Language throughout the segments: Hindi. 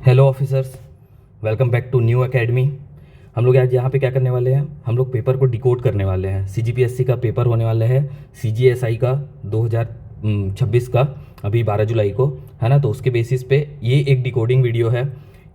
Hello officers, welcome back to new academy. हम लोग आज यहाँ पे क्या करने वाले हैं, हम लोग पेपर को डिकोड करने वाले हैं। सीजीपीएससी का पेपर होने वाला है, सीजीएसआई का 2026 का, अभी 12 जुलाई को, है ना। तो उसके बेसिस पे ये एक डिकोडिंग वीडियो है।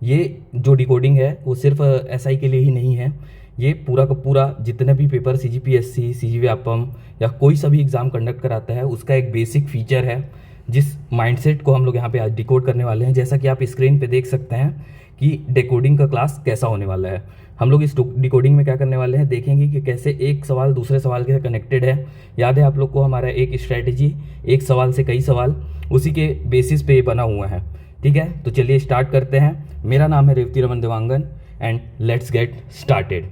ये जो डिकोडिंग है वो सिर्फ एसआई के लिए ही नहीं है, ये पूरा का पूरा जितने भी पेपर सीजीपीएससी, सीजी व्यापम या कोई सा भी एग्ज़ाम कंडक्ट कराता है उसका एक बेसिक फीचर है, जिस माइंडसेट को हम लोग यहाँ पे आज डिकोड करने वाले हैं। जैसा कि आप स्क्रीन पे देख सकते हैं कि डिकोडिंग का क्लास कैसा होने वाला है। हम लोग इस डिकोडिंग में क्या करने वाले हैं, देखेंगे कि कैसे एक सवाल दूसरे सवाल के कनेक्टेड है। याद है आप लोग को हमारा एक स्ट्रैटेजी, एक सवाल से कई सवाल, उसी के बेसिस पे ये बना हुआ है। ठीक है, तो चलिए स्टार्ट करते हैं। मेरा नाम है Revati Raman Dewangan and let's get started.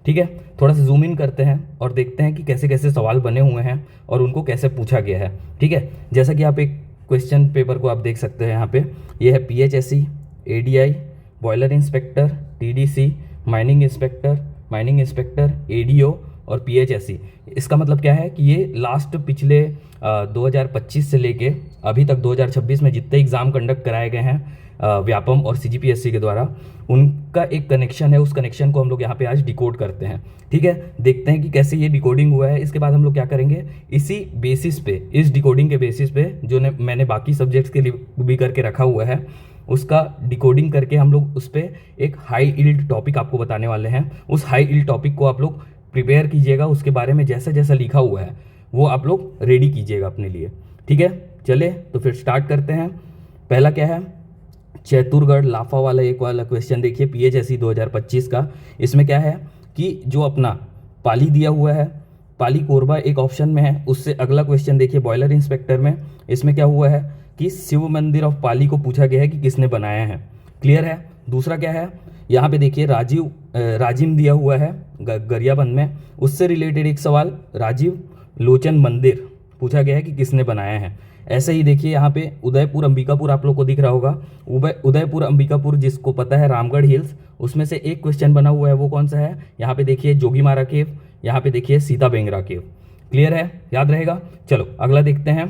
ठीक है, थोड़ा सा जूम इन करते हैं और देखते हैं कि कैसे कैसे सवाल बने हुए हैं और उनको कैसे पूछा गया है। ठीक है, जैसा कि आप एक क्वेश्चन पेपर को आप देख सकते हैं यहाँ पे, ये है PHSC, ADI, boiler inspector, TDC, mining inspector, ADO और पीएचएससी। इसका मतलब क्या है कि ये लास्ट पिछले 2025 से लेके अभी तक 2026 में जितने एग्ज़ाम कंडक्ट कराए गए हैं व्यापम और सीजीपीएससी के द्वारा, उनका एक कनेक्शन है। उस कनेक्शन को हम लोग यहाँ पे आज डिकोड करते हैं। ठीक है, देखते हैं कि कैसे ये डिकोडिंग हुआ है। इसके बाद हम लोग क्या करेंगे, इसी बेसिस पे, इस डिकोडिंग के बेसिस पे जो मैंने बाकी सब्जेक्ट्स के लिए भी करके रखा हुआ है, उसका डिकोडिंग करके हम लोग उस पर एक हाई इल्ड टॉपिक आपको बताने वाले हैं। उस हाई इल्ड टॉपिक को आप लोग प्रिपेयर कीजिएगा, उसके बारे में जैसा जैसा लिखा हुआ है वो आप लोग रेडी कीजिएगा अपने लिए। ठीक है, चले तो फिर स्टार्ट करते हैं। पहला क्या है, चैतुरगढ़ लाफा वाला एक वाला क्वेश्चन देखिए, पीएचएससी 2025 का। इसमें क्या है कि जो अपना पाली दिया हुआ है, पाली कोरबा एक ऑप्शन में है, उससे अगला क्वेश्चन देखिए बॉयलर इंस्पेक्टर में। इसमें क्या हुआ है कि शिव मंदिर ऑफ पाली को पूछा गया है कि किसने बनाया है। क्लियर है। दूसरा क्या है, यहाँ पे देखिए राजिम दिया हुआ है गरियाबंद में, उससे रिलेटेड एक सवाल राजीव लोचन मंदिर पूछा गया है कि किसने बनाया है। ऐसे ही देखिए यहाँ पे उदयपुर अंबिकापुर आप लोग को दिख रहा होगा, उदयपुर अंबिकापुर जिसको पता है रामगढ़ हिल्स, उसमें से एक क्वेश्चन बना हुआ है, वो कौन सा है, यहाँ पे देखिए जोगीमारा केव, यहाँ पे देखिए सीता बेंगरा केव। क्लियर है, याद रहेगा। चलो अगला देखते हैं।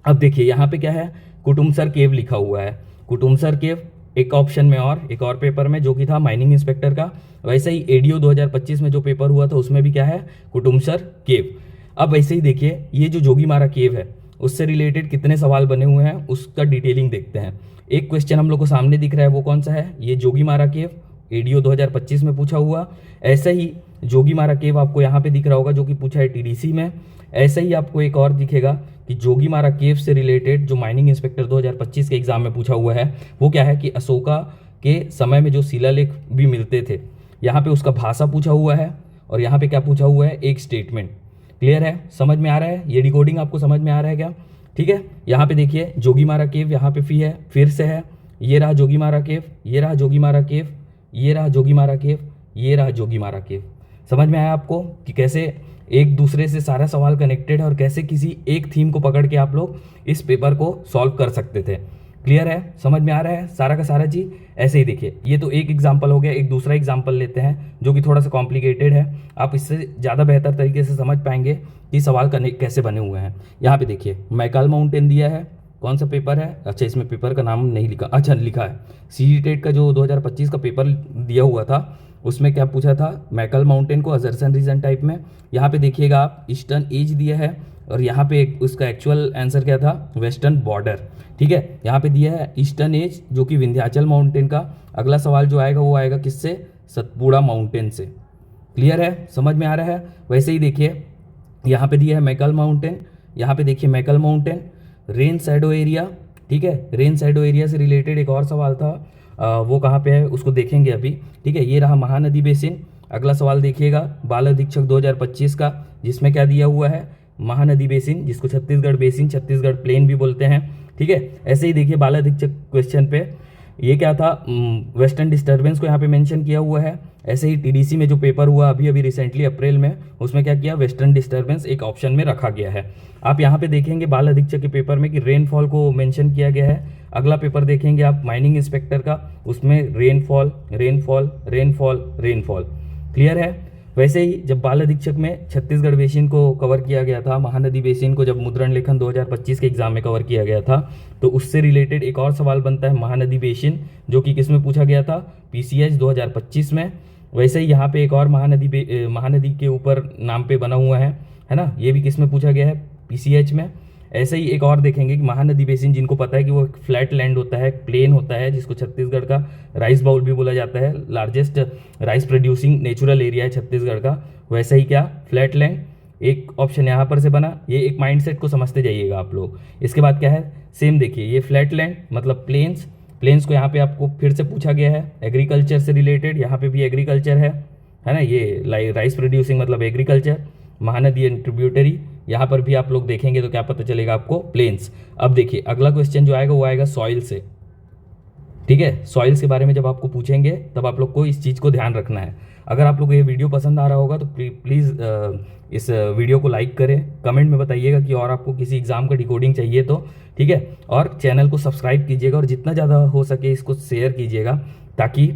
अब देखिए यहाँ पे क्या है, कुटुमसर केव लिखा हुआ है। कुटुमसर केव एक ऑप्शन में और एक और पेपर में जो कि था माइनिंग इंस्पेक्टर का। वैसे ही एडीओ 2025 में जो पेपर हुआ था उसमें भी क्या है, कुटुमसर केव। अब वैसे ही देखिए ये जो जोगीमारा केव है उससे रिलेटेड कितने सवाल बने हुए हैं उसका डिटेलिंग देखते हैं। एक क्वेश्चन हम लोग को सामने दिख रहा है, वो कौन सा है, ये जोगीमारा केव, एडीओ 2025 में पूछा हुआ। ऐसे ही जोगीमारा केव आपको यहाँ पे दिख रहा होगा जो कि पूछा है टीडीसी में। ऐसे ही आपको एक और दिखेगा कि जोगीमारा केव से रिलेटेड जो माइनिंग इंस्पेक्टर 2025 के एग्जाम में पूछा हुआ है, वो क्या है कि अशोका के समय में जो शिलालेख भी मिलते थे, यहाँ पे उसका भाषा पूछा हुआ है और यहाँ पे क्या पूछा हुआ है, एक स्टेटमेंट। क्लियर है, समझ में आ रहा है, ये डिकोडिंग आपको समझ में आ रहा है क्या। ठीक है, यहाँ पे देखिए जोगीमारा केव यहाँ पे फिर से है, ये रहा जोगीमारा केव, ये रहा जोगीमारा केव, ये रहा जोगीमारा केव, ये रहा जोगीमारा केव। समझ में आया आपको कि कैसे एक दूसरे से सारा सवाल कनेक्टेड है और कैसे किसी एक थीम को पकड़ के आप लोग इस पेपर को सॉल्व कर सकते थे। क्लियर है, समझ में आ रहा है सारा का सारा चीज़। ऐसे ही देखिए, ये तो एक एग्जाम्पल हो गया। एक दूसरा एग्जाम्पल लेते हैं जो कि थोड़ा सा कॉम्प्लिकेटेड है, आप इससे ज़्यादा बेहतर तरीके से समझ पाएंगे कि सवाल कैसे बने हुए हैं। यहाँ पे देखिए मैकाल माउंटेन दिया है, कौन सा पेपर है, अच्छा इसमें पेपर का नाम नहीं लिखा, अच्छा लिखा है सीजी टेट का जो 2025 का पेपर दिया हुआ था, उसमें क्या पूछा था, मैकल माउंटेन को अजरसन रीजन टाइप में। यहाँ पे देखिएगा आप ईस्टर्न एज दिया है और यहाँ पे उसका एक्चुअल आंसर क्या था, वेस्टर्न बॉर्डर। ठीक है, यहाँ पे दिया है ईस्टर्न एज जो कि विंध्याचल माउंटेन का। अगला सवाल जो आएगा वो आएगा किससे, सतपुड़ा माउंटेन से। क्लियर है, समझ में आ रहा है। वैसे ही देखिए यहाँ पे दिया है मैकल माउंटेन, यहाँ पे देखिए Maikal mountain, rain shadow area. ठीक है, रेन शैडो एरिया से रिलेटेड एक और सवाल था, वो कहाँ पे है उसको देखेंगे अभी। ठीक है, ये रहा महानदी बेसिन। अगला सवाल देखिएगा बाल अधीक्षक 2025 का, जिसमें क्या दिया हुआ है, महानदी बेसिन, जिसको छत्तीसगढ़ बेसिन, छत्तीसगढ़ प्लेन भी बोलते हैं। ठीक है, ऐसे ही देखिए बाल अधीक्षक क्वेश्चन पे ये क्या था, वेस्टर्न डिस्टर्बेंस को यहाँ पे मेंशन किया हुआ है। ऐसे ही टीडीसी में जो पेपर हुआ अभी अभी रिसेंटली अप्रैल में, उसमें क्या किया, वेस्टर्न डिस्टर्बेंस एक ऑप्शन में रखा गया है। आप यहाँ पे देखेंगे बाल अधीक्षक के पेपर में कि रेनफॉल को मेंशन किया गया है। अगला पेपर देखेंगे आप माइनिंग इंस्पेक्टर का, उसमें rainfall rainfall rainfall rainfall. Clear है। वैसे ही जब बाल अधीक्षक में छत्तीसगढ़ बेसिन को कवर किया गया था, महानदी बेसिन को जब मुद्रण लेखन 2025 के एग्जाम में कवर किया गया था, तो उससे रिलेटेड एक और सवाल बनता है महानदी बेसिन, जो कि किस में पूछा गया था, पीसीएच 2025 में। वैसे ही यहाँ पे एक और महानदी के ऊपर नाम पे बना हुआ है ना, ये भी किस में पूछा गया है, पीसीएच में। ऐसे ही एक और देखेंगे कि महानदी बेसिन, जिनको पता है कि वो फ्लैट लैंड होता है, प्लेन होता है, जिसको छत्तीसगढ़ का राइस बाउल भी बोला जाता है, largest rice producing natural area है छत्तीसगढ़ का। वैसे ही क्या, फ्लैट लैंड, एक ऑप्शन यहाँ पर से बना। ये एक माइंडसेट को समझते जाइएगा आप लोग। इसके बाद क्या है, सेम देखिए, ये फ्लैट लैंड मतलब प्लेन्स को यहाँ पे आपको फिर से पूछा गया है एग्रीकल्चर से रिलेटेड, यहाँ पे भी एग्रीकल्चर है ना, ये राइस प्रोड्यूसिंग मतलब एग्रीकल्चर। महानदी एंड ट्रिब्यूटरी, यहाँ पर भी आप लोग देखेंगे तो क्या पता चलेगा आपको, प्लेन्स। अब देखिए अगला क्वेश्चन जो आएगा वो आएगा सॉइल से, ठीक है। सॉइल्स के बारे में जब आपको पूछेंगे तब आप लोग को इस चीज़ को ध्यान रखना है। अगर आप लोग को ये वीडियो पसंद आ रहा होगा तो प्लीज़ इस वीडियो को लाइक करें, कमेंट में बताइएगा कि और आपको किसी एग्जाम का डिकोडिंग चाहिए तो, ठीक है। और चैनल को सब्सक्राइब कीजिएगा और जितना ज़्यादा हो सके इसको शेयर कीजिएगा, ताकि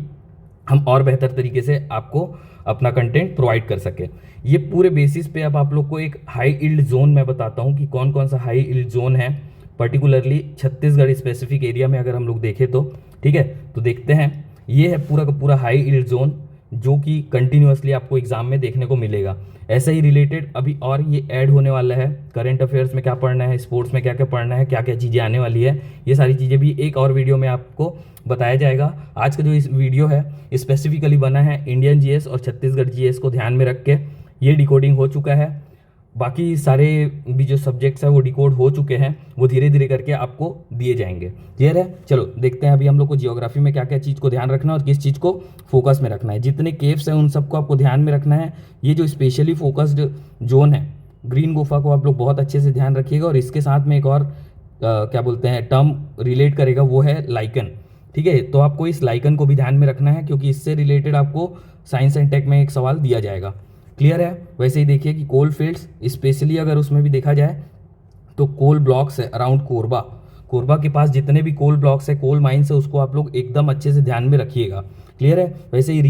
हम और बेहतर तरीके से आपको अपना कंटेंट प्रोवाइड कर सके। ये पूरे बेसिस पे अब आप लोग को एक हाई इल्ड जोन मैं बताता हूँ कि कौन कौन सा हाई इल्ड जोन है, पर्टिकुलरली छत्तीसगढ़ स्पेसिफिक एरिया में अगर हम लोग देखें तो, ठीक है। तो देखते हैं, ये है पूरा का पूरा हाई इल्ड जोन, जो कि कंटिन्यूअसली आपको एग्जाम में देखने को मिलेगा। ऐसे ही रिलेटेड अभी और ये ऐड होने वाला है, करंट अफेयर्स में क्या पढ़ना है, स्पोर्ट्स में क्या क्या पढ़ना है, क्या क्या चीज़ें आने वाली है, ये सारी चीज़ें भी एक और वीडियो में आपको बताया जाएगा। आज का जो इस वीडियो है स्पेसिफिकली बना है इंडियन जीएस और छत्तीसगढ़ जीएस को ध्यान में रख के, ये डिकोडिंग हो चुका है। बाकी सारे भी जो सब्जेक्ट्स हैं वो डिकोड हो चुके हैं, वो धीरे धीरे करके आपको दिए जाएंगे। क्लियर है? चलो देखते हैं अभी हम लोग को जियोग्राफी में क्या क्या चीज़ को ध्यान रखना है और किस चीज़ को फोकस में रखना है। जितने केव्स हैं उन सबको आपको ध्यान में रखना है। ये जो स्पेशली फोकस्ड जोन है, ग्रीन गुफा को आप लोग बहुत अच्छे से ध्यान रखिएगा। और इसके साथ में एक और क्या बोलते हैं टर्म रिलेट करेगा, वो है लाइकन, ठीक है। तो आपको इस लाइकन को भी ध्यान में रखना है, क्योंकि इससे रिलेटेड आपको साइंस एंड टेक में एक सवाल दिया जाएगा। क्लियर है? वैसे ही देखिए कि कोल फील्ड्स, स्पेशली अगर उसमें भी देखा जाए तो कोल ब्लॉक्स है अराउंड कोरबा के पास जितने भी कोल ब्लॉक्स है, कोल माइंस है, उसको आप लोग एकदम अच्छे से ध्यान में रखिएगा। क्लियर है? वैसे ही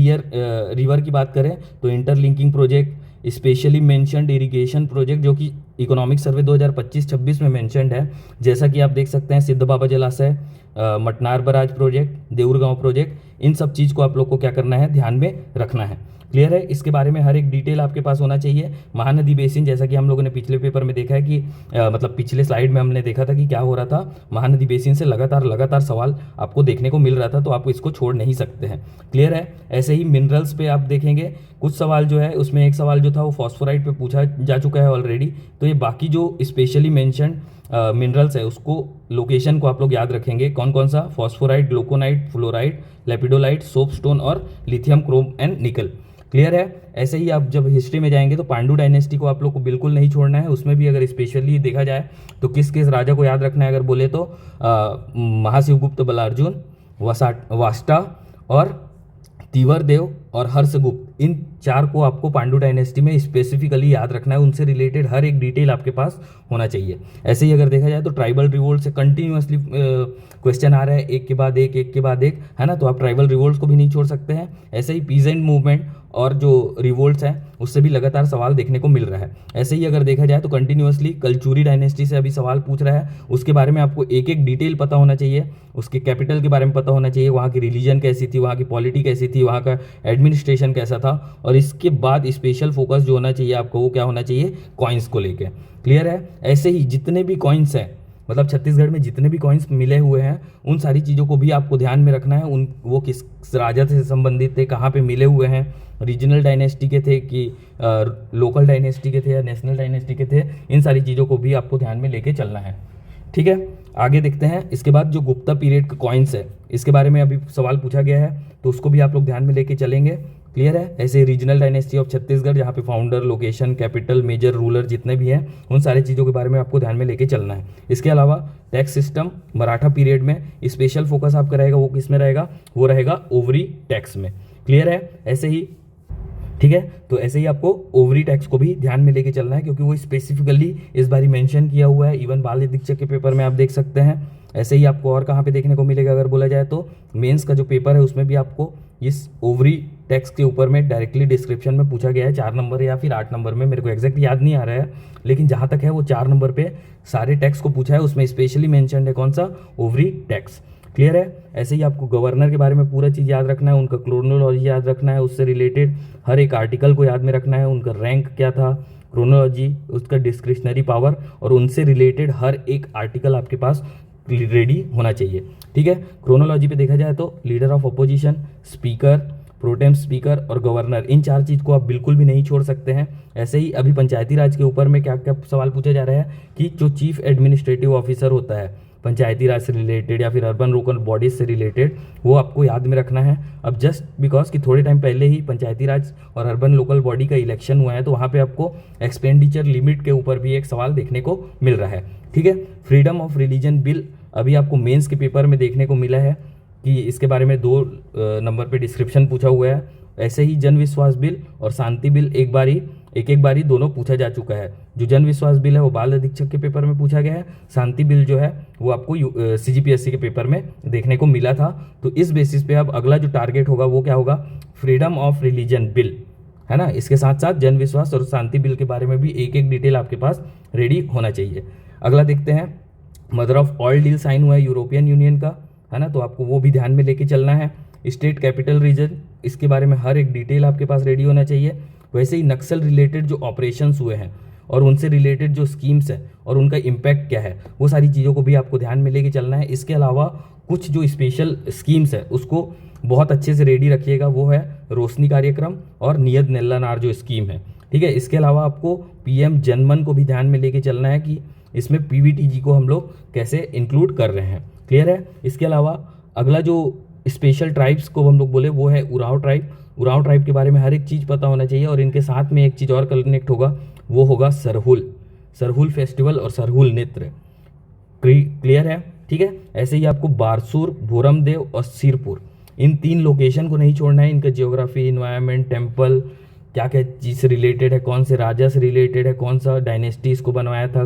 रिवर की बात करें तो interlinking project, specially mentioned irrigation project, जो कि इकोनॉमिक सर्वे 2025-26 में मेंशनड है। जैसा कि आप देख सकते हैं सिद्ध बाबा जलाशय, Matnar barrage project, Deurgaon project, इन सब चीज़ को आप लोग को क्या करना है, ध्यान में रखना है। क्लियर है? इसके बारे में हर एक डिटेल आपके पास होना चाहिए। महानदी बेसिन, जैसा कि हम लोगों ने पिछले पेपर में देखा है कि मतलब पिछले स्लाइड में हमने देखा था कि क्या हो रहा था, महानदी बेसिन से लगातार सवाल आपको देखने को मिल रहा था, तो आप इसको छोड़ नहीं सकते हैं। क्लियर है? ऐसे ही मिनरल्स पे आप देखेंगे कुछ सवाल जो है, उसमें एक सवाल जो था वो फॉस्फोराइड पे पूछा जा चुका है ऑलरेडी। तो ये बाकी जो स्पेशली मेंशन मिनरल्स है उसको, लोकेशन को आप लोग याद रखेंगे, कौन कौन सा, फॉस्फोराइड, ग्लूकोनाइट, फ्लोराइड, लेपिडोलाइट, सोपस्टोन और लिथियम, क्रोम एंड निकल। क्लियर है? ऐसे ही आप जब हिस्ट्री में जाएंगे तो पांडु डायनेस्टी को आप लोग को बिल्कुल नहीं छोड़ना है। उसमें भी अगर स्पेशली देखा जाए तो किस किस राजा को याद रखना है अगर बोले तो महाशिवगुप्त, बलार्जुन, वाष्टा और तीवरदेव और हर्षगुप्त, इन चार को आपको पांडु डायनेस्टी में स्पेसिफिकली याद रखना है। उनसे रिलेटेड हर एक डिटेल आपके पास होना चाहिए। ऐसे ही अगर देखा जाए तो ट्राइबल रिवोल्ट से कंटिन्यूअसली क्वेश्चन आ रहा है, एक के बाद एक, है ना, तो आप ट्राइबल रिवोल्ट को भी नहीं छोड़ सकते हैं। ऐसे ही पीजेंट मूवमेंट और जो रिवोल्ट्स हैं उससे भी लगातार सवाल देखने को मिल रहा है। ऐसे ही अगर देखा जाए तो कंटिन्यूअसली कलचुरी डायनेस्टी से अभी सवाल पूछ रहा है, उसके बारे में आपको एक एक डिटेल पता होना चाहिए, उसके कैपिटल के बारे में पता होना चाहिए, वहाँ की रिलीजन कैसी थी, वहाँ की पॉलिटी कैसी थी, वहाँ का एडमिनिस्ट्रेशन कैसा था। और इसके बाद स्पेशल फोकस जो होना चाहिए आपको, वो क्या होना चाहिए, कॉइन्स को लेके। क्लियर है? ऐसे ही जितने भी कॉइन्स हैं, मतलब छत्तीसगढ़ में जितने भी कॉइन्स मिले हुए हैं, उन सारी चीज़ों को भी आपको ध्यान में रखना है। वो किस राजा से संबंधित थे, कहाँ पे मिले हुए हैं, रीजनल डायनेस्टी के थे कि लोकल डायनेस्टी के थे या नेशनल डायनेस्टी के थे, इन सारी चीज़ों को भी आपको ध्यान में लेके चलना है। ठीक है, आगे देखते हैं। इसके बाद जो गुप्ता पीरियड के कॉइन्स है, इसके बारे में अभी सवाल पूछा गया है, तो उसको भी आप लोग ध्यान में लेके चलेंगे। क्लियर है? ऐसे रीजनल डायनेस्टी ऑफ छत्तीसगढ़, जहाँ पे founder, location, capital, major ruler जितने भी हैं, उन सारी चीज़ों के बारे में आपको ध्यान में लेके चलना है। इसके अलावा टैक्स सिस्टम, मराठा पीरियड में स्पेशल फोकस आपका रहेगा, वो किस में रहेगा, वो रहेगा ओवरी टैक्स में। क्लियर है? ऐसे ही ठीक है, तो ऐसे ही आपको ओवरी टैक्स को भी ध्यान में लेके चलना है, क्योंकि वो स्पेसिफिकली इस बार मेंशन किया हुआ है। इवन बाल दीक्षक के पेपर में आप देख सकते हैं। ऐसे ही आपको और कहाँ पे देखने को मिलेगा अगर बोला जाए तो मेंस का जो पेपर है उसमें भी आपको इस ओवरी टेक्स्ट के ऊपर में डायरेक्टली डिस्क्रिप्शन में पूछा गया है 4 नंबर या फिर 8 नंबर में, मेरे को एग्जैक्ट याद नहीं आ रहा है, लेकिन जहाँ तक है वो 4 नंबर पे सारे टैक्स को पूछा है। उसमें स्पेशली मेंशन्ड है कौन सा, ओवरी टैक्स। क्लियर है। ऐसे ही आपको गवर्नर के बारे में पूरा चीज़ याद रखना है, उनका क्रोनोलॉजी याद रखना है, उससे रिलेटेड हर एक आर्टिकल को याद में रखना है, उनका रैंक क्या था, क्रोनोलॉजी, उसका डिस्क्रिशनरी पावर, और उनसे रिलेटेड हर एक आर्टिकल आपके पास रेडी होना चाहिए। ठीक है। क्रोनोलॉजी पे देखा जाए तो leader of opposition, speaker, pro tem speaker और गवर्नर, इन 4 चीज़ को आप बिल्कुल भी नहीं छोड़ सकते हैं। ऐसे ही अभी पंचायती राज के ऊपर में क्या क्या सवाल पूछा जा रहा है कि जो चीफ एडमिनिस्ट्रेटिव ऑफिसर होता है पंचायती राज से रिलेटेड या फिर अर्बन लोकल बॉडीज से रिलेटेड, वो आपको याद में रखना है। अब जस्ट बिकॉज कि थोड़े टाइम पहले ही पंचायती राज और अर्बन लोकल बॉडी का इलेक्शन हुआ है, तो वहाँ पे आपको एक्सपेंडिचर लिमिट के ऊपर भी एक सवाल देखने को मिल रहा है। ठीक है। फ्रीडम ऑफ रिलीजन बिल अभी आपको मेंस के पेपर में देखने को मिला है कि इसके बारे में 2 नंबर पे डिस्क्रिप्शन पूछा हुआ है। ऐसे ही जन विश्वास बिल और शांति बिल एक बारी दोनों पूछा जा चुका है। जो जन विश्वास बिल है वो बाल अधीक्षक के पेपर में पूछा गया है, शांति बिल जो है वो आपको CGPSC के पेपर में देखने को मिला था। तो इस बेसिस पे अब अगला जो टारगेट होगा वो क्या होगा, फ्रीडम ऑफ रिलीजन बिल, है ना। इसके साथ साथ जन विश्वास और शांति बिल के बारे में भी एक डिटेल आपके पास रेडी होना चाहिए। अगला देखते हैं, mother of all deal sign हुआ है यूरोपियन यूनियन का, है ना, तो आपको वो भी ध्यान में लेके चलना है। स्टेट कैपिटल रीजन, इसके बारे में हर एक डिटेल आपके पास रेडी होना चाहिए। वैसे ही नक्सल रिलेटेड जो ऑपरेशंस हुए हैं और उनसे रिलेटेड जो स्कीम्स है और उनका इम्पैक्ट क्या है, वो सारी चीज़ों को भी आपको ध्यान में लेके चलना है। इसके अलावा कुछ जो स्पेशल स्कीम्स है उसको बहुत अच्छे से रेडी रखिएगा, वो है रोशनी कार्यक्रम और नियत नेल्लानार जो स्कीम है। ठीक है। इसके अलावा आपको PM जनमन को भी ध्यान में लेके चलना है कि इसमें PVTG को हम लोग कैसे इंक्लूड कर रहे हैं। क्लियर है। इसके अलावा अगला जो स्पेशल ट्राइब्स को हम लोग बोले वो है उराव ट्राइब। उराव ट्राइब के बारे में हर एक चीज़ पता होना चाहिए, और इनके साथ में एक चीज़ और कनेक्ट होगा, वो होगा सरहुल फेस्टिवल और सरहुल नृत्य। क्लियर है। ठीक है। ऐसे ही आपको बारसूर, भोरमदेव और सिरपुर, इन 3 लोकेशन को नहीं छोड़ना है। इनका जियोग्राफी, इन्वायरमेंट, टेम्पल, क्या क्या चीज़ से रिलेटेड है, कौन से राजा से रिलेटेड है, कौन सा डायनेस्टी इसको बनवाया था,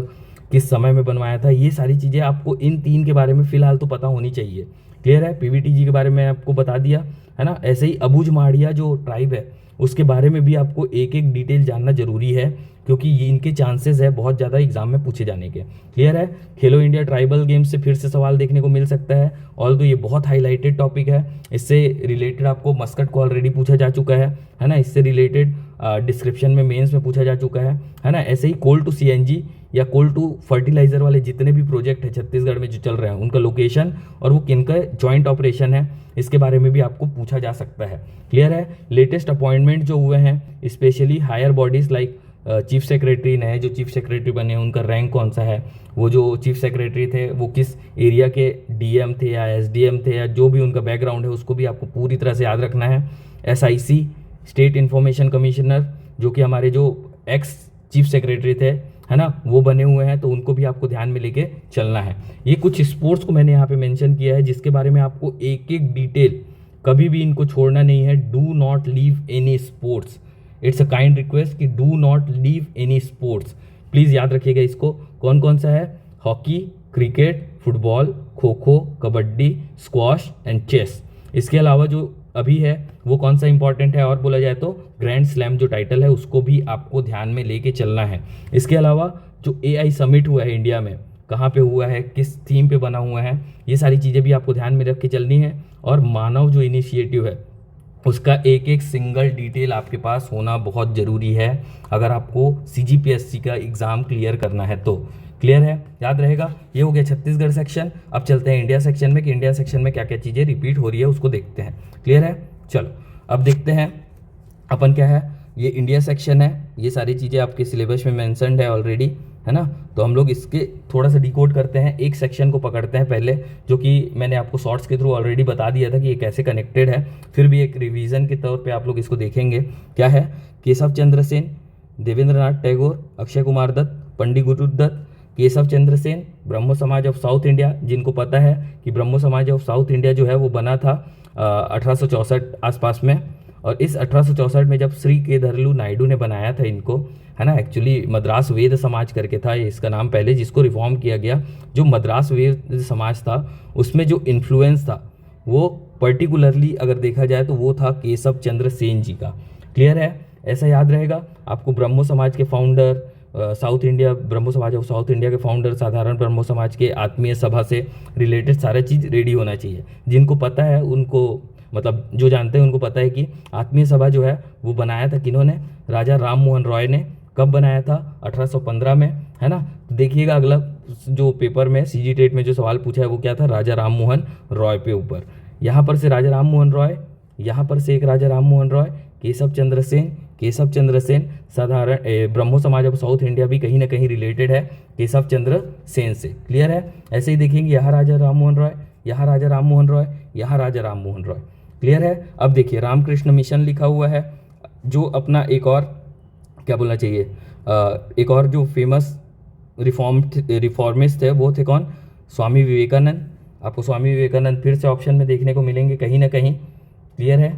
किस समय में बनवाया था, ये सारी चीज़ें आपको इन 3 के बारे में फिलहाल तो पता होनी चाहिए। क्लियर है। PVTG के बारे में आपको बता दिया, है ना। ऐसे ही अबुझ माड़िया जो ट्राइब है उसके बारे में भी आपको एक डिटेल जानना जरूरी है, क्योंकि ये इनके चांसेस है बहुत ज़्यादा एग्जाम में पूछे जाने के। क्लियर है। खेलो इंडिया ट्राइबल गेम्स से फिर से सवाल देखने को मिल सकता है, ऑल तो ये बहुत हाईलाइटेड टॉपिक है। इससे रिलेटेड आपको मस्कट को ऑलरेडी पूछा जा चुका है ना। इससे रिलेटेड डिस्क्रिप्शन में मेंस में पूछा जा चुका है ना। ऐसे ही कोल टू CNG या कोल टू फर्टिलाइजर वाले जितने भी प्रोजेक्ट है छत्तीसगढ़ में जो चल रहे हैं, उनका लोकेशन और वो किनका जॉइंट ऑपरेशन है, इसके बारे में भी आपको पूछा जा सकता है। क्लियर है। लेटेस्ट अपॉइंटमेंट जो हुए हैं specially higher bodies like chief secretary, नए जो चीफ सेक्रेटरी बने उनका रैंक कौन सा है, वो जो चीफ सेक्रेटरी थे वो किस एरिया के DM थे या SDM थे, या जो भी उनका बैकग्राउंड है उसको भी आपको पूरी तरह से याद रखना है। SIC, स्टेट इन्फॉर्मेशन कमिश्नर, जो कि हमारे जो एक्स चीफ सेक्रेटरी थे, है ना, वो बने हुए हैं, तो उनको भी आपको ध्यान में लेके चलना है। ये कुछ स्पोर्ट्स को मैंने यहाँ पे मेंशन किया है जिसके बारे में आपको एक डिटेल कभी भी इनको छोड़ना नहीं है। Do not leave any sports, it's a kind request कि do not leave any sports, please याद रखिएगा इसको। कौन कौन सा है, hockey, cricket, football, kho kho, kabaddi, squash and chess. इसके अलावा जो अभी है वो कौन सा इंपॉर्टेंट है और बोला जाए तो ग्रैंड स्लैम जो टाइटल है उसको भी आपको ध्यान में लेके चलना है। इसके अलावा जो AI समिट हुआ है इंडिया में, कहाँ पे हुआ है, किस थीम पे बना हुआ है, ये सारी चीज़ें भी आपको ध्यान में रख के चलनी है। और मानव जो इनिशिएटिव है उसका एक सिंगल डिटेल आपके पास होना बहुत ज़रूरी है अगर आपको CGPSC का एग्ज़ाम क्लियर करना है तो। क्लियर है, याद रहेगा। ये हो गया छत्तीसगढ़ सेक्शन। अब चलते हैं इंडिया सेक्शन में कि इंडिया सेक्शन में क्या क्या चीज़ें रिपीट हो रही है उसको देखते हैं। क्लियर है। चलो अब देखते हैं अपन क्या है। ये इंडिया सेक्शन है, ये सारी चीज़ें आपके सिलेबस में मेंशन्ड है ऑलरेडी, है ना। तो हम लोग इसके थोड़ा सा डिकोड करते हैं, एक सेक्शन को पकड़ते हैं पहले, जो कि मैंने आपको शॉर्ट्स के थ्रू ऑलरेडी बता दिया था कि ये कैसे कनेक्टेड है। फिर भी एक रिवीजन के तौर पे आप लोग इसको देखेंगे। क्या है, केशव चंद्र सेन, देवेंद्रनाथ टैगोर, अक्षय कुमार दत्त, पंडित गुरुदत्त, केशव चंद्र सेन, ब्रह्मो समाज ऑफ साउथ इंडिया। जिनको पता है कि ब्रह्मो समाज ऑफ साउथ इंडिया जो है वो बना था 1864 आसपास में, और इस 1864 में जब श्री केदारलू नायडू ने बनाया था इनको, है ना, एक्चुअली मद्रास वेद समाज करके था इसका नाम पहले, जिसको रिफॉर्म किया गया। जो मद्रास वेद समाज था उसमें जो इन्फ्लुएंस था वो पर्टिकुलरली अगर देखा जाए तो वो था केशव चंद्र सेन जी का। क्लियर है, ऐसा याद रहेगा आपको। ब्रह्मो समाज के फाउंडर, साउथ इंडिया ब्रह्मो समाज ऑफ साउथ इंडिया के फाउंडर, साधारण ब्रह्मो समाज के आत्मीय सभा से रिलेटेड सारा चीज़ रेडी होना चाहिए। जिनको पता है उनको, मतलब जो जानते हैं उनको पता है कि आत्मीय सभा जो है वो बनाया था किन्होंने, राजा राम मोहन रॉय ने। कब बनाया था? 1815 में, है ना। तो देखिएगा अगला जो पेपर में सीजी टेट में जो सवाल पूछा है वो क्या था, राजा राम मोहन रॉय पे ऊपर। यहाँ पर से राजा राम मोहन रॉय, यहाँ पर से एक राजा राम मोहन रॉय, केशव चंद्र सेन, केशव चंद्र सेन साधारण ब्रह्मो समाज ऑफ साउथ इंडिया भी कहीं ना कहीं रिलेटेड है केशव चंद्र सेन से। क्लियर है, ऐसे ही देखेंगे यहाँ राजा राम मोहन रॉय, यहाँ राजा राम मोहन रॉय, यहाँ राजा राम मोहन रॉय। क्लियर है। अब देखिए रामकृष्ण मिशन लिखा हुआ है, जो अपना एक और क्या बोलना चाहिए, एक और जो फेमस रिफॉर्मिस्ट थे वो थे कौन, स्वामी विवेकानंद। आपको स्वामी विवेकानंद फिर से ऑप्शन में देखने को मिलेंगे कहीं ना कहीं। क्लियर है,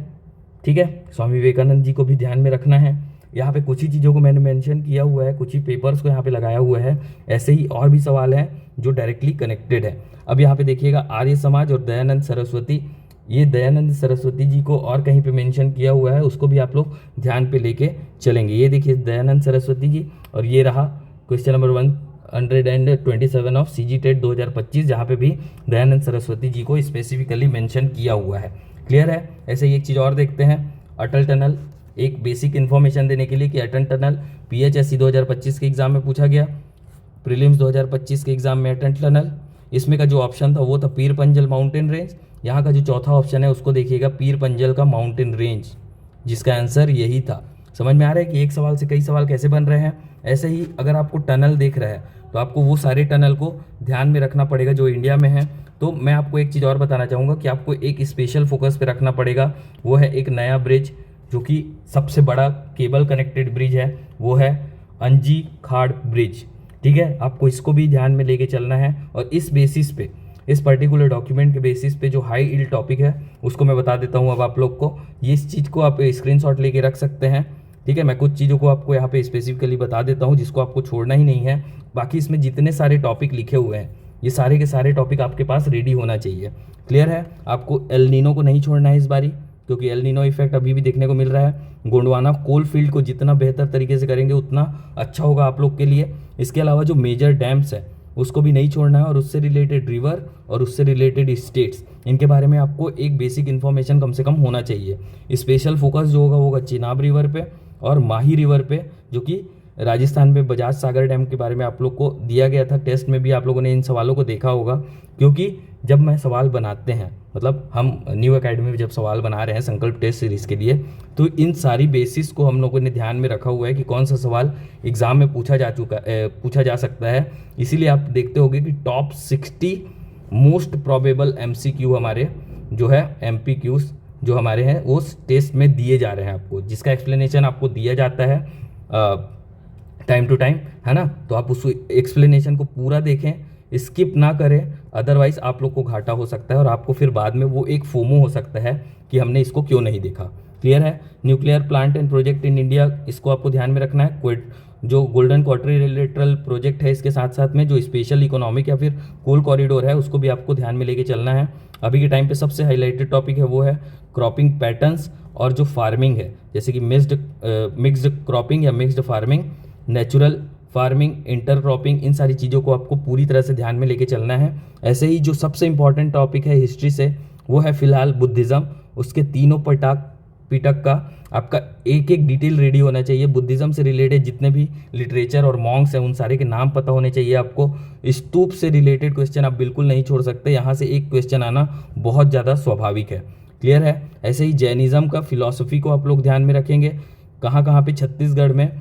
ठीक है, स्वामी विवेकानंद जी को भी ध्यान में रखना है। यहाँ पे कुछ ही चीज़ों को मैंने मेंशन किया हुआ है, कुछ ही पेपर्स को यहाँ पे लगाया हुआ है, ऐसे ही और भी सवाल हैं जो डायरेक्टली कनेक्टेड है। अब यहाँ पे देखिएगा आर्य समाज और दयानंद सरस्वती, ये दयानंद सरस्वती जी को और कहीं पे मेंशन किया हुआ है, उसको भी आप लोग ध्यान पे लेके चलेंगे। ये देखिए दयानंद सरस्वती जी, और ये रहा question number 127 of CG TET 2025, जहाँ पे भी दयानंद सरस्वती जी को स्पेसिफिकली मेंशन किया हुआ है। क्लियर है। ऐसे ही एक चीज़ और देखते हैं, अटल टनल, एक बेसिक इन्फॉर्मेशन देने के लिए कि अटल टनल PHSC 2025 के एग्जाम में पूछा गया, प्रीलिम्स 2025 के एग्जाम में अटल टनल, इसमें का जो ऑप्शन था वो था पीर पंजल माउंटेन रेंज। यहाँ का जो चौथा ऑप्शन है उसको देखिएगा, पीर पंजल का माउंटेन रेंज, जिसका आंसर यही था। समझ में आ रहा है कि एक सवाल से कई सवाल कैसे बन रहे हैं। ऐसे ही अगर आपको टनल देख रहा है तो आपको वो सारे टनल को ध्यान में रखना पड़ेगा जो इंडिया में है। तो मैं आपको एक चीज़ और बताना चाहूँगा कि आपको एक स्पेशल फोकस पे रखना पड़ेगा, वो है एक नया ब्रिज जो कि सबसे बड़ा केबल कनेक्टेड ब्रिज है, वो है अंजी खाड़ ब्रिज। ठीक है, आपको इसको भी ध्यान में लेके चलना है। और इस बेसिस पे, इस पर्टिकुलर डॉक्यूमेंट के बेसिस पे जो हाई इल्ड टॉपिक है उसको मैं बता देता हूँ अब आप लोग को। ये इस चीज़ को आप स्क्रीनशॉट लेके रख सकते हैं। ठीक है, मैं कुछ चीज़ों को आपको यहाँ पे स्पेसिफिकली बता देता हूँ जिसको आपको छोड़ना ही नहीं है। बाकी इसमें जितने सारे टॉपिक लिखे हुए हैं ये सारे के सारे टॉपिक आपके पास रेडी होना चाहिए। क्लियर है, आपको एल नीनो को नहीं छोड़ना है इस बारी, क्योंकि एल नीनो इफेक्ट अभी भी देखने को मिल रहा है। गोंडवाना कोल फील्ड को जितना बेहतर तरीके से करेंगे उतना अच्छा होगा आप लोग के लिए। इसके अलावा जो मेजर डैम्स है उसको भी नहीं छोड़ना है, और उससे रिलेटेड रिवर और उससे रिलेटेड स्टेट्स, इनके बारे में आपको एक बेसिक इन्फॉर्मेशन कम से कम होना चाहिए। स्पेशल फोकस जो होगा वो होगा चिनाब रिवर पे और माही रिवर पे, जो कि राजस्थान में बजाज सागर डैम के बारे में आप लोग को दिया गया था। टेस्ट में भी आप लोगों ने इन सवालों को देखा होगा, क्योंकि जब मैं सवाल बनाते हैं, मतलब हम न्यू एकेडमी में जब सवाल बना रहे हैं संकल्प टेस्ट सीरीज़ के लिए, तो इन सारी बेसिस को हम लोगों ने ध्यान में रखा हुआ है कि कौन सा सवाल एग्ज़ाम में पूछा जा सकता है। इसीलिए आप देखते होंगे कि टॉप 60 मोस्ट प्रोबेबल MCQ हमारे जो है MPQs जो हमारे हैं वो टेस्ट में दिए जा रहे हैं आपको, जिसका एक्सप्लेनेशन आपको दिया जाता है टाइम टू टाइम, है ना। तो आप उस एक्सप्लेनेशन को पूरा देखें, स्किप ना करें, अदरवाइज आप लोग को घाटा हो सकता है और आपको फिर बाद में वो एक फोमो हो सकता है कि हमने इसको क्यों नहीं देखा। क्लियर है। Nuclear plant and project in India, इसको आपको ध्यान में रखना है। जो गोल्डन क्वाड्रिलेटरल प्रोजेक्ट है, इसके साथ साथ में जो स्पेशल इकोनॉमिक या फिर कोल कॉरिडोर है उसको भी आपको ध्यान में लेके चलना है। अभी के टाइम पे सबसे हाईलाइटेड टॉपिक है वो है क्रॉपिंग पैटर्न्स और जो फार्मिंग है, जैसे कि मिक्स्ड क्रॉपिंग या mixed farming, natural farming, inter cropping, इन सारी चीज़ों को आपको पूरी तरह से ध्यान में लेके चलना है। ऐसे ही जो सबसे इंपॉर्टेंट टॉपिक है हिस्ट्री से वो है फिलहाल बुद्धिज़्म, उसके तीनों पिटक का आपका एक एक डिटेल रेडी होना चाहिए। बुद्धिज़्म से रिलेटेड जितने भी लिटरेचर और मॉन्क्स हैं उन सारे के नाम पता होने चाहिए आपको। स्तूप से रिलेटेड क्वेश्चन आप बिल्कुल नहीं छोड़ सकते, यहाँ से एक क्वेश्चन आना बहुत ज़्यादा स्वाभाविक है। क्लियर है। ऐसे ही जैनिज़्म का फिलॉसफी को आप लोग ध्यान में रखेंगे, कहाँ कहाँ पे छत्तीसगढ़ में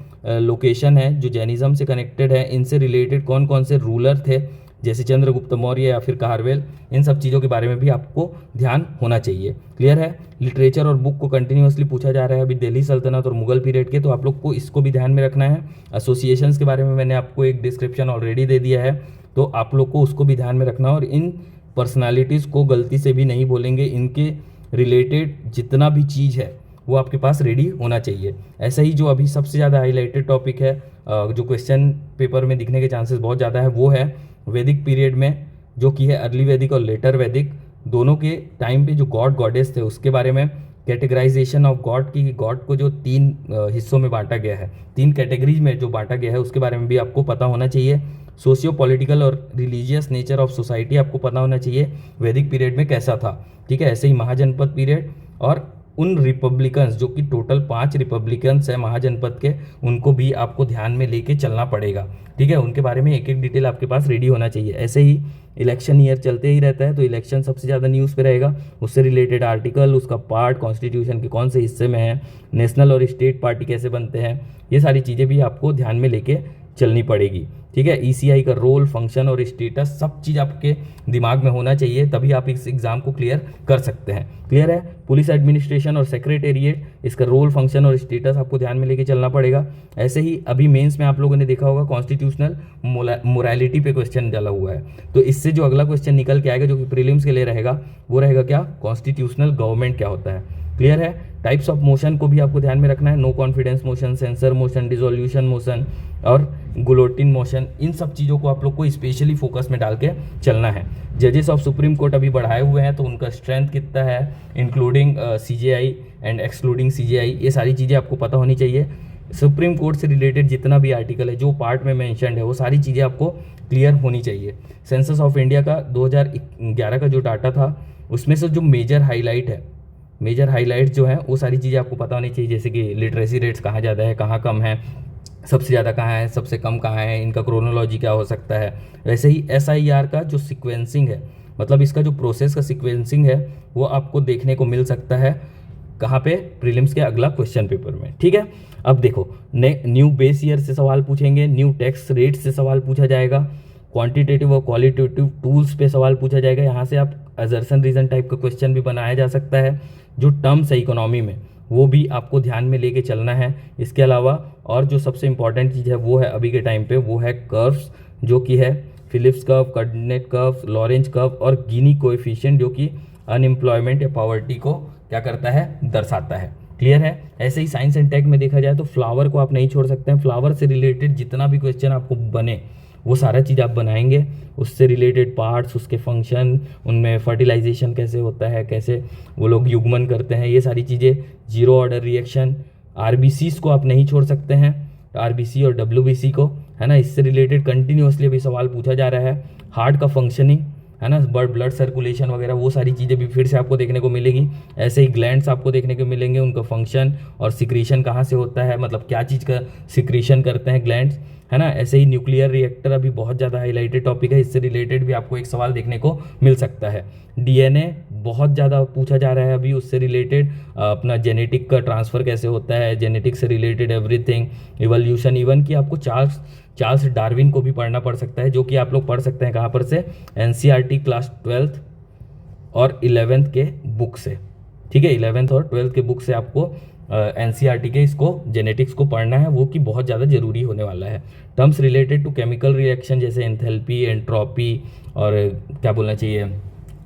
लोकेशन है जो जैनिज़्म से कनेक्टेड है, इनसे रिलेटेड कौन कौन से रूलर थे जैसे चंद्रगुप्त मौर्य या फिर खारवेल, इन सब चीज़ों के बारे में भी आपको ध्यान होना चाहिए। क्लियर है। लिटरेचर और बुक को कंटिन्यूअसली पूछा जा रहा है अभी दिल्ली सल्तनत और मुगल पीरियड के, तो आप लोग को इसको भी ध्यान में रखना है। एसोसिएशंस के बारे में मैंने आपको एक डिस्क्रिप्शन ऑलरेडी दे दिया है, तो आप लोग को उसको भी ध्यान में रखना, और इन पर्सनालिटीज़ को गलती से भी नहीं बोलेंगे, इनके रिलेटेड जितना भी चीज़ है वो आपके पास रेडी होना चाहिए। ऐसा ही जो अभी सबसे ज़्यादा हाईलाइटेड टॉपिक है, जो क्वेश्चन पेपर में दिखने के चांसेस बहुत ज़्यादा है, वो है वैदिक पीरियड में, जो कि है अर्ली वैदिक और लेटर वैदिक। दोनों के टाइम पे जो गॉड गॉडेस थे उसके बारे में, कैटेगराइजेशन ऑफ गॉड की, गॉड को जो 3 हिस्सों में बांटा गया है, 3 कैटेगरीज में जो बांटा गया है उसके बारे में भी आपको पता होना चाहिए। सोशियो पॉलिटिकल और रिलीजियस नेचर ऑफ सोसाइटी आपको पता होना चाहिए, वैदिक पीरियड में कैसा था, ठीक है। ऐसे ही महाजनपद पीरियड और उन रिपब्लिकन्स जो कि टोटल 5 रिपब्लिकन्स हैं महाजनपद के, उनको भी आपको ध्यान में लेके चलना पड़ेगा, ठीक है। उनके बारे में एक एक डिटेल आपके पास रेडी होना चाहिए। ऐसे ही इलेक्शन ईयर चलते ही रहता है, तो इलेक्शन सबसे ज़्यादा न्यूज़ पे रहेगा, उससे रिलेटेड आर्टिकल, उसका पार्ट कॉन्स्टिट्यूशन के कौन से हिस्से में है, नेशनल और स्टेट पार्टी कैसे बनते हैं, ये सारी चीज़ें भी आपको ध्यान में लेके चलनी पड़ेगी, ठीक है। ईसीआई का रोल, फंक्शन और स्टेटस सब चीज़ आपके दिमाग में होना चाहिए, तभी आप इस एग्ज़ाम को क्लियर कर सकते हैं। क्लियर है। पुलिस एडमिनिस्ट्रेशन और सेक्रेटेरिएट, इसका रोल, फंक्शन और स्टेटस आपको ध्यान में लेके चलना पड़ेगा। ऐसे ही अभी मेंस में आप लोगों ने देखा होगा कॉन्स्टिट्यूशनल मोरालिटी पे क्वेश्चन डाला हुआ है, तो इससे जो अगला क्वेश्चन निकल के आएगा जो कि प्रीलिम्स के लिए रहेगा, वो रहेगा क्या, कॉन्स्टिट्यूशनल गवर्नमेंट क्या होता है। क्लियर है। टाइप्स ऑफ मोशन को भी आपको ध्यान में रखना है, no confidence motion, censure motion, dissolution motion और गुलोटिन मोशन, इन सब चीज़ों को आप लोग को स्पेशली फोकस में डाल के चलना है। जजेस ऑफ सुप्रीम कोर्ट अभी बढ़ाए हुए हैं, तो उनका स्ट्रेंथ कितना है, including CJI and excluding CJI, ये सारी चीज़ें आपको पता होनी चाहिए। सुप्रीम कोर्ट से रिलेटेड जितना भी आर्टिकल है, जो पार्ट में मेंशन्ड है, वो सारी चीज़ें आपको क्लियर होनी चाहिए। सेंसस ऑफ इंडिया का 2011 का जो डाटा था, उसमें से जो मेजर हाईलाइट जो है वो सारी चीज़ें आपको पता होनी चाहिए, जैसे कि लिटरेसी रेट्स कहाँ ज़्यादा है, कहाँ कम है, सबसे ज़्यादा कहाँ है, सबसे कम कहाँ है, इनका क्रोनोलॉजी क्या हो सकता है। वैसे ही एसआईआर का जो सीक्वेंसिंग है, मतलब इसका जो प्रोसेस का सीक्वेंसिंग है, वो आपको देखने को मिल सकता है कहाँ पे, प्रीलिम्स के अगला क्वेश्चन पेपर में, ठीक है। अब देखो, न्यू बेस ईयर से सवाल पूछेंगे, न्यू टैक्स रेट से सवाल पूछा जाएगा, क्वांटिटेटिव और क्वालिटेटिव टूल्स पे सवाल पूछा जाएगा। यहाँ से आप असर्शन रीजन टाइप का क्वेश्चन भी बनाया जा सकता है। जो टर्म्स है इकोनॉमी में, वो भी आपको ध्यान में लेके चलना है। इसके अलावा और जो सबसे इंपॉर्टेंट चीज़ है वो है अभी के टाइम पे, वो है कर्व्स, जो कि है Phillips curve, coordinate curve, Lorentz curve और गिनी कोएफिशिएंट, जो कि अनएम्प्लॉयमेंट या पॉवर्टी को क्या करता है, दर्शाता है। क्लियर है। ऐसे ही साइंस एंड टेक में देखा जाए तो फ्लावर को आप नहीं छोड़ सकते हैं। फ्लावर से रिलेटेड जितना भी क्वेश्चन आपको बने, वो सारा चीज़ आप बनाएंगे, उससे रिलेटेड पार्ट्स, उसके फंक्शन, उनमें फर्टिलाइजेशन कैसे होता है, कैसे वो लोग युग्मन करते हैं, ये सारी चीज़ें, जीरो ऑर्डर रिएक्शन, आरबीसीज को आप नहीं छोड़ सकते हैं, आरबीसी और डब्ल्यूबीसी को, है ना, इससे रिलेटेड कंटिन्यूसली अभी सवाल पूछा जा रहा है। हार्ट का फंक्शनिंग, है ना, ब्लड सर्कुलेशन वगैरह, वो सारी चीज़ें भी फिर से आपको देखने को मिलेगी। ऐसे ही ग्लैंड्स आपको देखने को मिलेंगे, उनका फंक्शन और सिक्रीशन कहाँ से होता है, मतलब क्या चीज़ का सिक्रीशन करते हैं ग्लैंड्स, है ना। ऐसे ही न्यूक्लियर रिएक्टर अभी बहुत ज़्यादा हाईलाइटेड टॉपिक है, इससे रिलेटेड भी आपको एक सवाल देखने को मिल सकता है। डीएनए बहुत ज़्यादा पूछा जा रहा है अभी, उससे रिलेटेड अपना जेनेटिक का ट्रांसफ़र कैसे होता है, जेनेटिक से रिलेटेड एवरीथिंग, इवोल्यूशन, इवन कि आपको चार्ल्स डार्विन को भी पढ़ना पड़ सकता है, जो कि आप लोग पढ़ सकते हैं कहाँ पर से, एनसीईआरटी क्लास 12th और 11th के बुक से, ठीक है। 11th और 12th के बुक से आपको एनसीईआरटी के इसको जेनेटिक्स को पढ़ना है, वो कि बहुत ज़्यादा ज़रूरी होने वाला है। Terms related to chemical reaction जैसे एंथैल्पी, एंट्रोपी और क्या बोलना चाहिए,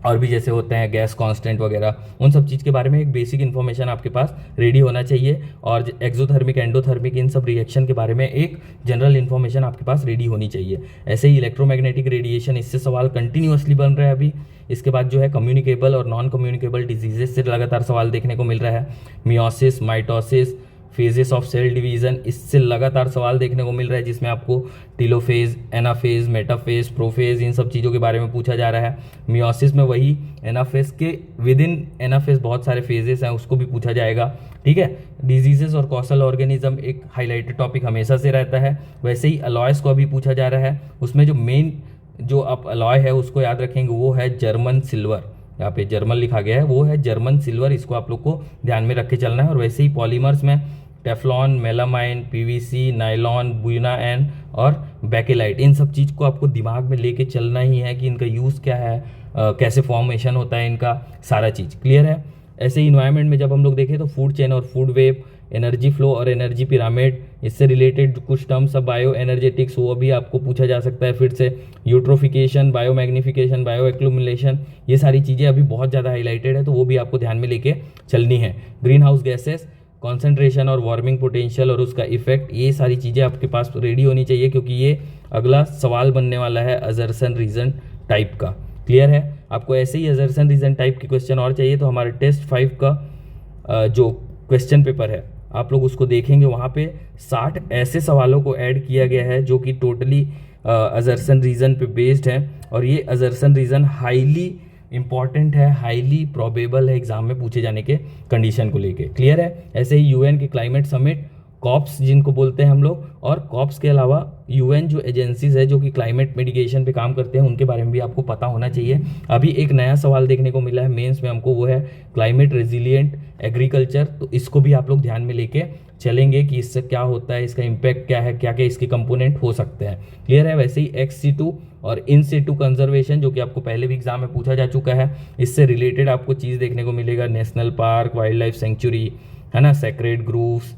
और भी जैसे होते हैं गैस कांस्टेंट वगैरह, उन सब चीज़ के बारे में एक बेसिक इन्फॉर्मेशन आपके पास रेडी होना चाहिए। और एक्सोथर्मिक, एंडोथर्मिक, इन सब रिएक्शन के बारे में एक जनरल इन्फॉर्मेशन आपके पास रेडी होनी चाहिए। ऐसे ही इलेक्ट्रोमैग्नेटिक रेडिएशन, इससे सवाल कंटिन्यूअसली बन रहा है अभी। इसके बाद जो है कम्युनिकेबल और नॉन कम्युनिकेबल डिजीजेस से लगातार सवाल देखने को मिल रहा है। Meiosis, mitosis, phases of cell division, इससे लगातार सवाल देखने को मिल रहा है, जिसमें आपको टीलोफेज, एनाफेज, मेटाफेज, प्रोफेज, इन सब चीज़ों के बारे में पूछा जा रहा है। मियोसिस में वही एनाफेज के विद इन एनाफेज बहुत सारे फेजेस हैं, उसको भी पूछा जाएगा, ठीक है। डिजीजेस और कॉसल ऑर्गेनिज्म एक हाईलाइटेड टॉपिक हमेशा से रहता है। वैसे ही अलॉयस को अभी पूछा जा रहा है, उसमें जो मेन जो आप अलॉय है उसको याद रखेंगे, वो है जर्मन सिल्वर, यहाँ पे जर्मन लिखा गया है, वो है जर्मन सिल्वर, इसको आप लोग को ध्यान में रख के चलना है। और वैसे ही पॉलीमर्स में Teflon, melamine, PVC, nylon, buna N और बैकेलाइट, इन सब चीज़ को आपको दिमाग में लेके चलना ही है कि इनका यूज़ क्या है, कैसे फॉर्मेशन होता है इनका, सारा चीज़ क्लियर है। ऐसे ही इन्वायरमेंट में जब हम लोग देखें तो फूड चेन और फूड वेब, एनर्जी फ्लो और एनर्जी पिरामिड, इससे रिलेटेड कुछ टर्म्स अब बायो एनर्जेटिक्स, वो भी आपको पूछा जा सकता है फिर से। यूट्रोफिकेशन, बायो मैग्निफिकेशन, बायो एक्लूमुलेशन, ये सारी चीज़ें अभी बहुत ज़्यादा हाईलाइटेड है, तो वो भी आपको ध्यान में लेके चलनी है। ग्रीन हाउस गैसेस, कॉन्सेंट्रेशन और वार्मिंग पोटेंशियल और उसका इफेक्ट, ये सारी चीज़ें आपके पास रेडी होनी चाहिए, क्योंकि ये अगला सवाल बनने वाला है असर्शन रीजन टाइप का। क्लियर है। आपको ऐसे ही असर्शन रीजन टाइप के क्वेश्चन और चाहिए तो हमारे टेस्ट 5 का जो क्वेश्चन पेपर है आप लोग उसको देखेंगे। वहाँ पे 60 ऐसे सवालों को ऐड किया गया है जो कि टोटली असर्शन रीजन पे बेस्ड है, और ये असर्शन रीजन हाईली इंपॉर्टेंट है, हाईली प्रोबेबल है एग्जाम में पूछे जाने के कंडीशन को लेके। क्लियर है? ऐसे ही यूएन के क्लाइमेट समिट, कॉप्स जिनको बोलते हैं हम लोग, और कॉप्स के अलावा यूएन जो एजेंसीज है जो कि क्लाइमेट मिटिगेशन पे काम करते हैं उनके बारे में भी आपको पता होना चाहिए। अभी एक नया सवाल देखने को मिला है मेंस में हमको, वो है क्लाइमेट रेजिलिएंट एग्रीकल्चर। तो इसको भी आप लोग ध्यान में लेके चलेंगे कि इससे क्या होता है, इसका इम्पैक्ट क्या है, क्या क्या इसके कंपोनेंट हो सकते हैं। क्लियर है? वैसे ही एक्स-सिटू और इन-सिटू कंजर्वेशन जो कि आपको पहले भी एग्जाम में पूछा जा चुका है, इससे रिलेटेड आपको चीज़ देखने को मिलेगा। National park, wild life sanctuary, है ना, सेक्रेड ग्रूव्स,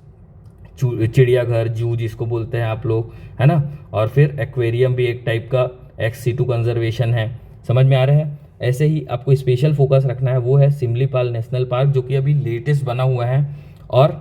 चिड़ियाघर, जू जिसको बोलते हैं आप लोग, है ना, और फिर एक्वेरियम भी एक टाइप का एक्स-सिटू कंजर्वेशन है। समझ में आ रहा है? ऐसे ही आपको स्पेशल फोकस रखना है, वो है सिमलीपाल नेशनल पार्क जो कि अभी लेटेस्ट बना हुआ है, और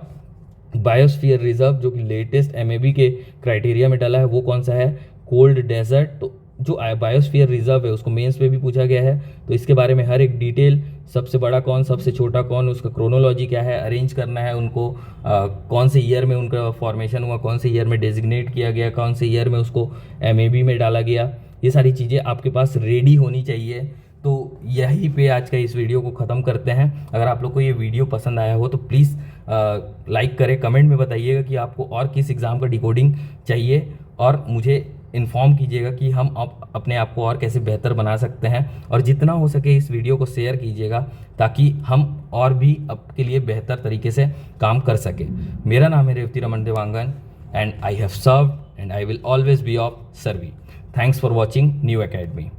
बायोस्फीयर रिजर्व जो कि लेटेस्ट एमएबी के क्राइटेरिया में डाला है, वो कौन सा है? Cold desert. तो जो बायोस्फीयर रिजर्व है उसको मेंस पे भी पूछा गया है, तो इसके बारे में हर एक डिटेल, सबसे बड़ा कौन, सबसे छोटा कौन, उसका क्रोनोलॉजी क्या है, अरेंज करना है उनको, कौन से ईयर में उनका फॉर्मेशन हुआ, कौन से ईयर में डेजिग्नेट किया गया, कौन से ईयर में उसको एमएबी में डाला गया, ये सारी चीज़ें आपके पास रेडी होनी चाहिए। तो यहीं पे आज का इस वीडियो को ख़त्म करते हैं। अगर आप लोग को ये वीडियो पसंद आया हो तो प्लीज़ लाइक करें, कमेंट में बताइएगा कि आपको और किस एग्ज़ाम का डिकोडिंग चाहिए, और मुझे इन्फॉर्म कीजिएगा कि हम अपने आप को और कैसे बेहतर बना सकते हैं, और जितना हो सके इस वीडियो को शेयर कीजिएगा ताकि हम और भी आपके लिए बेहतर तरीके से काम कर सकें। मेरा नाम है Revati Raman Dewangan and I have served and I will always be of service. Thanks for watching new academy.